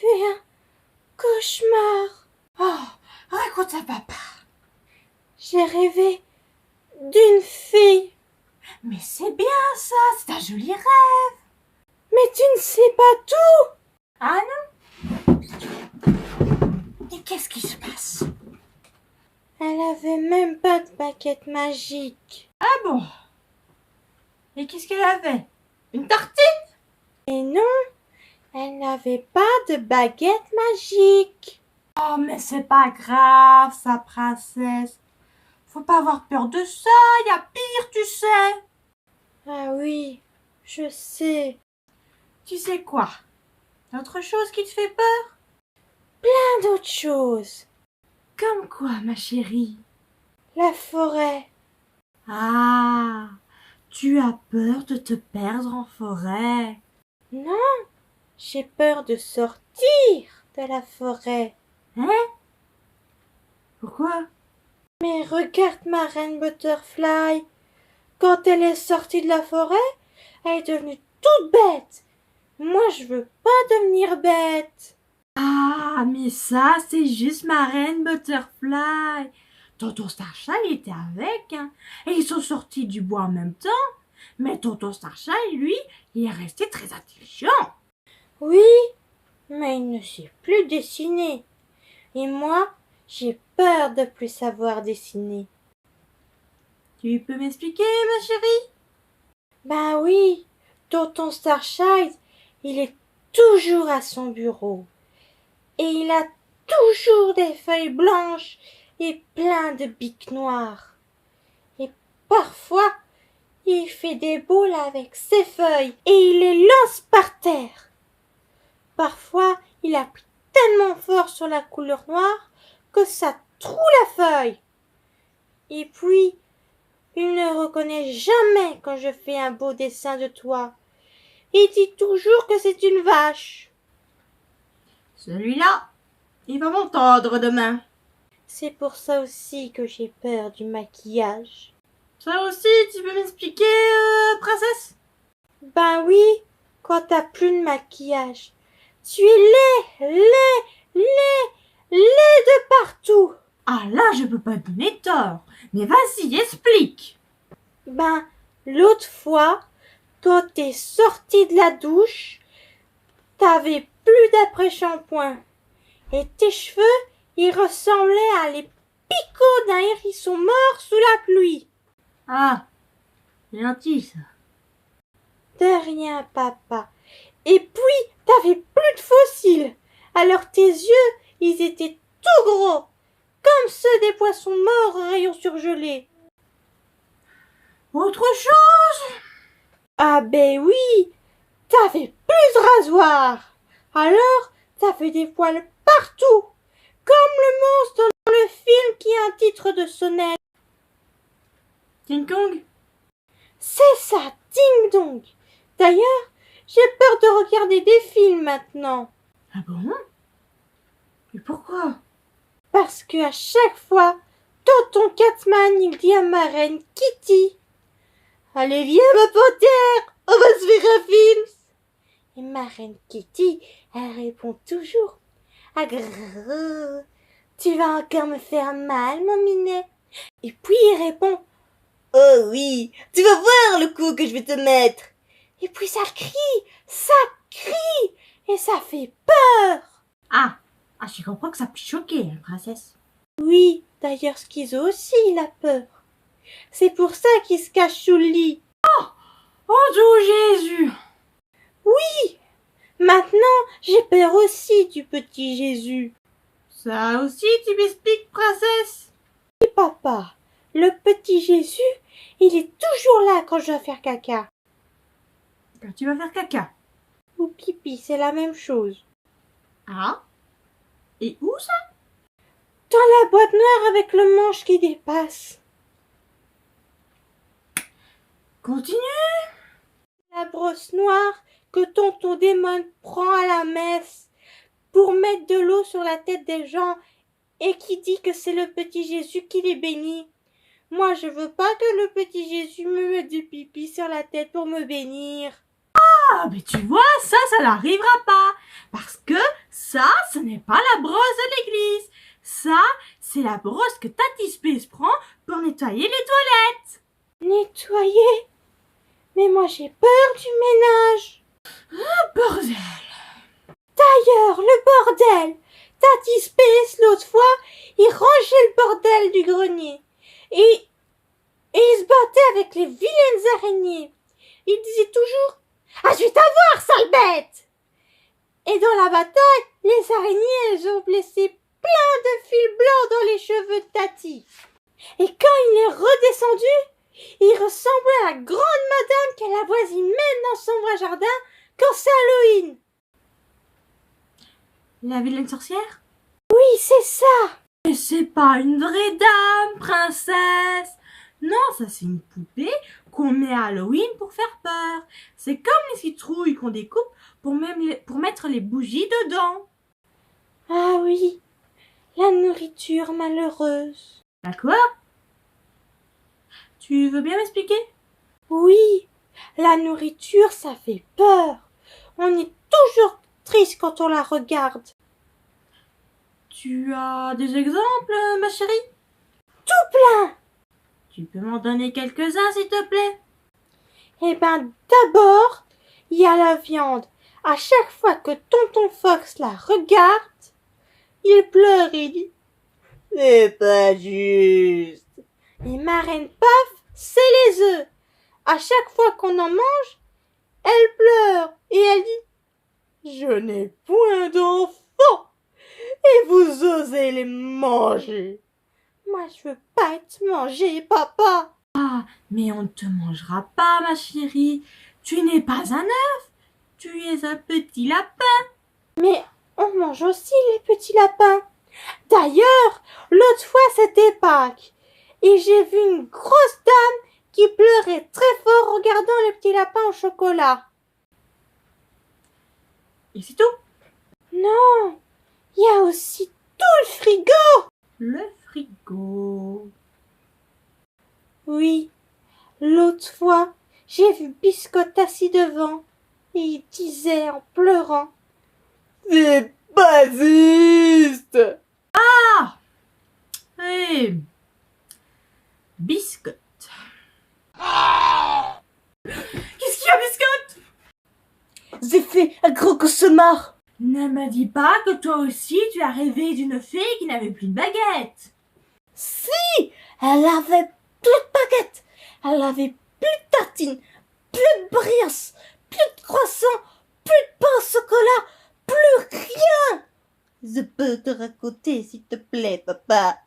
fait un cauchemar. Oh, raconte à papa. J'ai rêvé d'une fille. Mais c'est bien ça, c'est un joli rêve. Mais tu ne sais pas tout. Ah non? Et qu'est-ce qui se passe? Elle avait même pas de baguette magique. Ah bon? Et qu'est-ce qu'elle avait? Une tartine? Et non, elle n'avait pas de baguette magique. Oh, mais c'est pas grave, sa princesse. Faut pas avoir peur de ça, y a pire, tu sais. Ah oui, je sais. Tu sais quoi? Y'a autre chose qui te fait peur? Plein d'autres choses. Comme quoi, ma chérie? La forêt. Ah, tu as peur de te perdre en forêt. Non, j'ai peur de sortir de la forêt. Hein? Pourquoi? Mais regarde ma reine Butterfly. Quand elle est sortie de la forêt, elle est devenue toute bête. Moi, je veux pas devenir bête. Ah, mais ça, c'est juste ma reine Butterfly. Tonton Starshine était avec, hein, et ils sont sortis du bois en même temps. Mais Tonton Starshine, lui, il est resté très intelligent. Oui, mais il ne sait plus dessiner. Et moi, j'ai peur de plus savoir dessiner. Tu peux m'expliquer, ma chérie? Ben oui, tonton Starshine, il est toujours à son bureau. Et il a toujours des feuilles blanches et plein de bics noirs. Et parfois, il fait des boules avec ses feuilles et il les lance par terre. Parfois, il appuie tellement fort sur la couleur noire que ça troue la feuille. Et puis, il ne reconnaît jamais quand je fais un beau dessin de toi. Il dit toujours que c'est une vache. Celui-là, il va m'entendre demain. C'est pour ça aussi que j'ai peur du maquillage. Ça aussi, tu peux m'expliquer, princesse? Ben oui, quand t'as plus de maquillage, tu es laid de partout. Ah là, je peux pas te donner tort. Mais vas-y, explique. Ben, l'autre fois, quand t'es sorti de la douche, t'avais plus d'après-shampoing. Et tes cheveux, ils ressemblaient à les picots d'un hérisson mort sous la pluie. Ah, c'est gentil ça. De rien, papa. Et puis, t'avais plus de fossiles. Alors tes yeux, ils étaient tout gros, comme ceux des poissons morts aux rayons surgelés. Autre chose? Ah ben oui, t'avais plus de rasoir. Alors, t'avais des poils partout, comme le monstre dans le film qui a un titre de sonnette. King Kong? C'est ça, ding dong. D'ailleurs, j'ai peur de regarder des films maintenant. Ah bon? Et pourquoi? Parce que à chaque fois, tonton Catman, il dit à ma reine Kitty, allez viens ma panthère, on va se faire un film. Et ma reine Kitty, elle répond toujours, ah grrr, tu vas encore me faire mal mon minet. Et puis il répond, oh oui, tu vas voir le coup que je vais te mettre. Et puis ça crie, et ça fait peur. Ah, je comprends que ça peut choquer, hein, princesse. Oui, d'ailleurs Schizo aussi il a peur. C'est pour ça qu'il se cache sous le lit. Oh Dieu Jésus! Oui, maintenant j'ai peur aussi du petit Jésus. Ça aussi, tu m'expliques, princesse? Et papa, le petit Jésus, il est toujours là quand je dois faire caca. Quand tu vas faire caca. Ou pipi, c'est la même chose. Ah? Et où ça? Dans la boîte noire avec le manche qui dépasse. Continue! La brosse noire que tonton démon prend à la messe pour mettre de l'eau sur la tête des gens et qui dit que c'est le petit Jésus qui les bénit. Moi, je veux pas que le petit Jésus me mette du pipi sur la tête pour me bénir. Ah, mais tu vois, ça n'arrivera pas. Parce que ça, Ça, ce n'est pas la brosse de l'église. Ça, c'est la brosse que Tati Space prend pour nettoyer les toilettes. Nettoyer? Mais moi j'ai peur du ménage. Bordel. D'ailleurs, le bordel. Tati Space, l'autre fois, il rangeait le bordel du grenier. Et il se battait avec les vilaines araignées. Il disait toujours « Ah, je vais t'avoir, sale bête !» Et dans la bataille, les araignées, elles ont blessé plein de fils blancs dans les cheveux de Tati. Et quand il est redescendu, il ressemblait à la grande madame qu'elle la voisine même dans son vrai jardin quand c'est Halloween. La vilaine sorcière? Oui, c'est ça. Mais c'est pas une vraie dame, princesse. Non, ça c'est une poupée qu'on met à Halloween pour faire peur. C'est comme les citrouilles qu'on découpe pour mettre les bougies dedans. Ah oui, la nourriture malheureuse. D'accord? Tu veux bien m'expliquer? Oui, la nourriture, ça fait peur. On est toujours triste quand on la regarde. Tu as des exemples, ma chérie? Tout plein. Tu peux m'en donner quelques-uns, s'il te plaît? Eh ben, d'abord, il y a la viande. À chaque fois que Tonton Fox la regarde, il pleure et dit « C'est pas juste !» Et Marraine Paf, c'est les œufs. À chaque fois qu'on en mange, elle pleure et elle dit « Je n'ai point d'enfants et vous osez les manger. Moi, je veux pas être mangée, papa. » Mais on ne te mangera pas, ma chérie. Tu n'es pas un œuf. Tu es un petit lapin. Mais on mange aussi les petits lapins. D'ailleurs, l'autre fois c'était Pâques. Et j'ai vu une grosse dame qui pleurait très fort en regardant les petits lapins au chocolat. Et c'est tout? Non, il y a aussi tout le frigo. Le frigo. Oui, l'autre fois, j'ai vu Biscotte assis devant. Et il disait en pleurant « C'est pas juste !» Hé, Biscotte. Qu'est-ce qu'il y a, Biscotte? J'ai fait un gros cauchemar. Ne me dis pas que toi aussi tu as rêvé d'une fée qui n'avait plus de baguette. Si, elle avait plus de baguettes, elle avait plus de tartines, plus de brioches, plus de croissants, plus de pain au chocolat, plus rien. Je peux te raconter, s'il te plaît, papa.